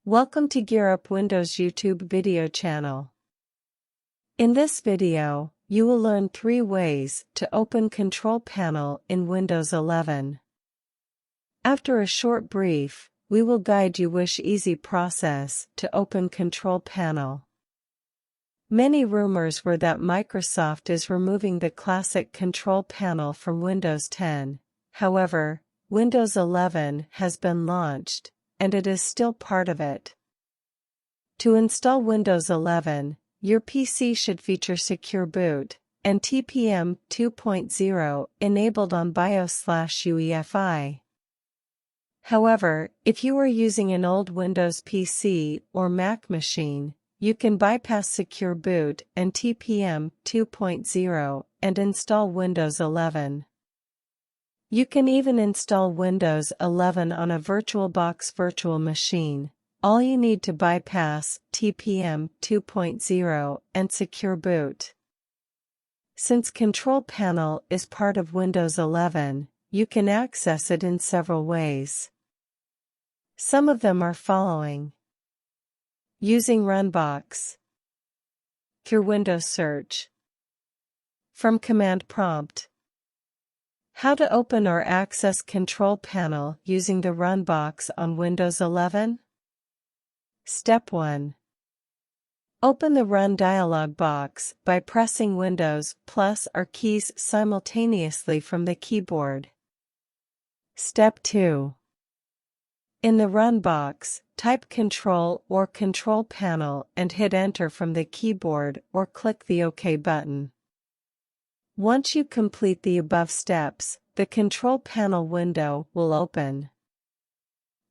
Welcome to Gear Up Windows YouTube video channel. In this video, you will learn 3 ways to open Control Panel in Windows 11. After a short brief, we will guide you which easy process to open Control Panel. Many rumors were that Microsoft is removing the classic Control Panel from Windows 10. However, Windows 11 has been launched, and it is still part of it. To install Windows 11, your PC should feature Secure Boot and TPM 2.0 enabled on BIOS/UEFI. However, if you are using an old Windows PC or Mac machine, you can bypass Secure Boot and TPM 2.0 and install Windows 11. You can even install Windows 11 on a VirtualBox virtual machine. All you need to bypass TPM 2.0 and Secure Boot. Since Control Panel is part of Windows 11, you can access it in several ways. Some of them are following. Using Runbox. Through Windows Search. From Command Prompt. How to open or access Control Panel using the Runbox on Windows 11? Step 1. Open the Run dialog box by pressing Windows plus R keys simultaneously from the keyboard. Step 2. In the Run box, type Control or Control Panel and hit Enter from the keyboard or click the OK button. Once you complete the above steps, the Control Panel window will open.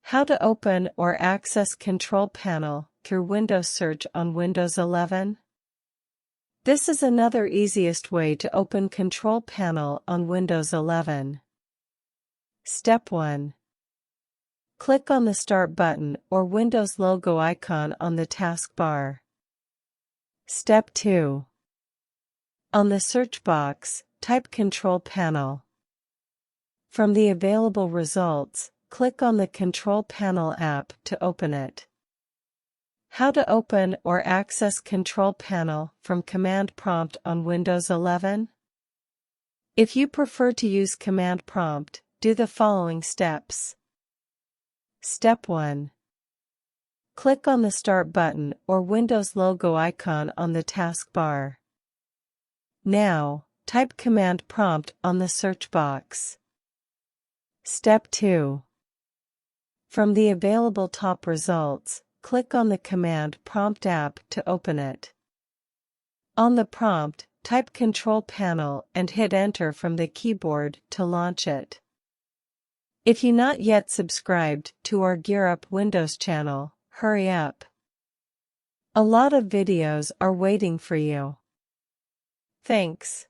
How to open or access Control Panel through Windows Search on Windows 11? This is another easiest way to open Control Panel on Windows 11. Step 1. Click on the Start button or Windows logo icon on the taskbar. Step 2. On the search box, type Control Panel. From the available results, click on the Control Panel app to open it. How to open or access Control Panel from Command Prompt on Windows 11? If you prefer to use Command Prompt, do the following steps. Step 1. Click on the Start button or Windows logo icon on the taskbar. Now, type Command Prompt on the search box. Step 2. From the available top results, click on the Command Prompt app to open it. On the prompt, type Control Panel and hit Enter from the keyboard to launch it. If you not yet subscribed to our Gear Up Windows channel, hurry up. A lot of videos are waiting for you. Thanks.